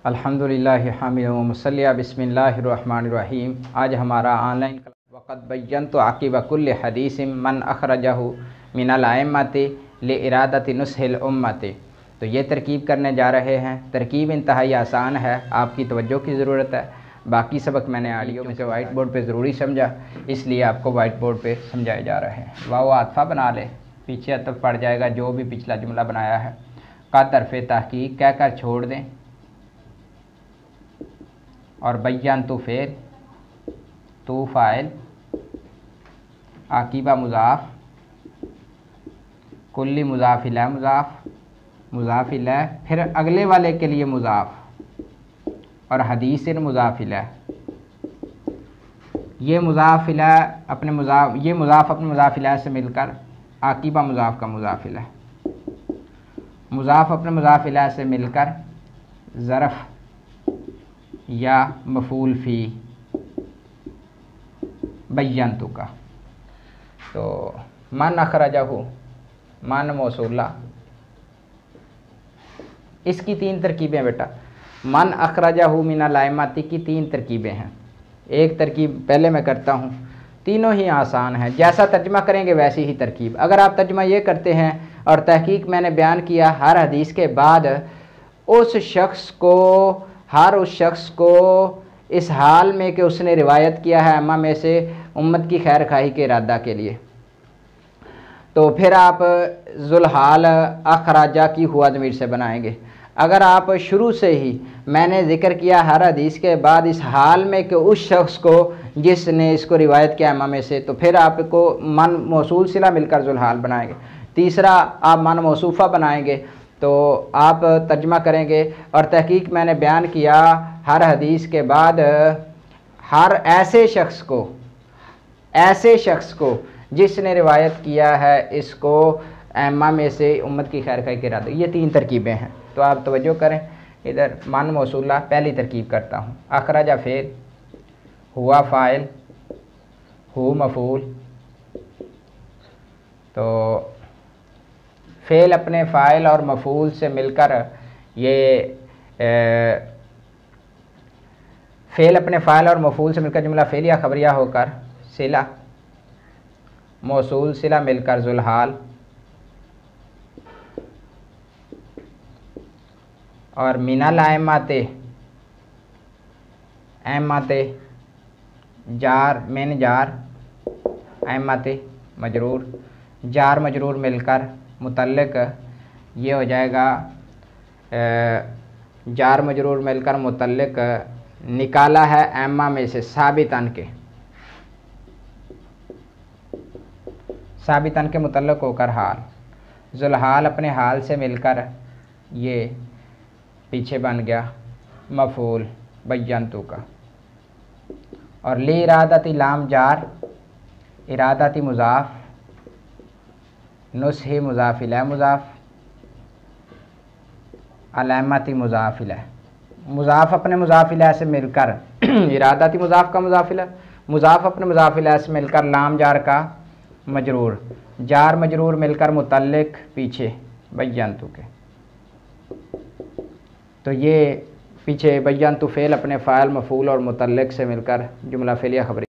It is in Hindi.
अल्हम्दुलिल्लाहि हामिदुन व मुसल्लिया बिस्मिल्लाहिर्रहमानिर्रहीम। आज हमारा ऑनलाइन वक़्त बय्यन्तु आक़िब कुल्लि हदीसिम मन अख़रजहु मिनल अइम्मति लिइरादति नुस्हिल उम्मति। तो ये तरकीब करने जा रहे हैं। तरकीब इंतहाई आसान है, आपकी तवज्जो की ज़रूरत है। बाकी सबक मैंने ऑडियो में से वाइट बोर्ड पे ज़रूरी समझा, इसलिए आपको वाइट बोर्ड पे समझाए जा रहे हैं। वाव आतफ़ा बना ले, पीछे अतफ़ पड़ जाएगा जो भी पिछला जुमला बनाया है। का तरफ़े तहक़ीक़ कह कर छोड़ दें और बय्यन तो फ़ेल, तो फ़ाइल, आक़िबा मुज़ाफ़, कुल्ली मुज़ाफ़ इलैह मुज़ाफ़ इलैह, फिर अगले वाले के लिए मुज़ाफ़ और हदीसिन मुज़ाफ़ इलैह। ये मुज़ाफ़ इलैह अपने मुज़ाफ़ इलैह से मिलकर आक़िबा मुज़ाफ़ का मुज़ाफ़ इलैह, मुज़ाफ़ अपने मुज़ाफ़ इलैह से मिलकर ज़रफ़ या मफ़ूल फ़ी बय्यन्तु का। तो मन अख़रजहु, मन मौसूला, इसकी तीन तरकीबें बेटा। मन अख़रजहु मिनल अइम्मति की तीन तरकीबें हैं। एक तरकीब पहले मैं करता हूँ, तीनों ही आसान हैं। जैसा तर्जमा करेंगे वैसी ही तरकीब। अगर आप तर्जमा ये करते हैं और तहकीक मैंने बयान किया, हर हदीस के बाद उस शख्स को इस हाल में कि उसने रिवायत किया है अम्मा में से उम्मत की खैर खाही के इरादा के लिए, तो फिर आप ज़ुलहाल अख़राजा की हुआ ज़मीर से बनाएंगे। अगर आप शुरू से ही मैंने ज़िक्र किया हर हदीस के बाद इस हाल में कि उस शख्स को जिसने इसको रिवायत किया अम्मा में से, तो फिर आपको मन मौसूल सिला मिलकर ज़ुलहाल बनाएंगे। तीसरा आप मन मौसूफ़ा बनाएंगे, तो आप तर्जमा करेंगे और तहकीक मैंने बयान किया हर हदीस के बाद हर ऐसे शख्स को जिसने रिवायत किया है इसको अम्मा में से उम्मत की खैर खाही के इरादे। ये तीन तरकीबें हैं, तो आप तवज्जो करें। इधर मन मौसूला पहली तरकीब करता हूँ। अख़रजा फ़ेल, हुआ फ़ाइल, हु मफ़ूल। तो फ़ेल अपने फ़ाइल और मफ़ूल से मिलकर फ़ेल अपने फ़ाइल और मफ़ूल से मिलकर जुमला फ़ेलिया खबरिया होकर सिला, मौसूल सिला मिलकर ज़ुलहाल, और मिनल अइम्मति जार मिन जार अइम्मति मजरूर, जार मजरूर मिलकर मुतल्लिक़, ये हो जाएगा जार मजरूर मिलकर मुतल्लिक़ निकाला है अम्मा में से साबितन के मुतल्लिक़ होकर हाल, ज़ुलहाल अपने हाल से मिलकर ये पीछे बन गया मफ़ूल बय्यन्तु का। और ली इरादती लाम जार, इरादती मुज़ाफ़, नुस्ही मुज़ाफ़ इलैह मुज़ाफ़, अइम्मति मुज़ाफ़ इलैह। मुज़ाफ़ अपने मुज़ाफ़ इलैह से मिलकर इरादती मुज़ाफ़ का मुज़ाफ़ इलैह, मुज़ाफ़ अपने मुज़ाफ़ इलैह से मिलकर लाम जार का मजरूर, जार मजरूर मिलकर मुतल्लिक़ पीछे बय्यन्तु के। तो ये पीछे बय्यन्तु फ़ेल अपने फ़ाइल मफ़ूल और मुतल्लिक़ से मिलकर जुमला फ़ेलिया खबरी।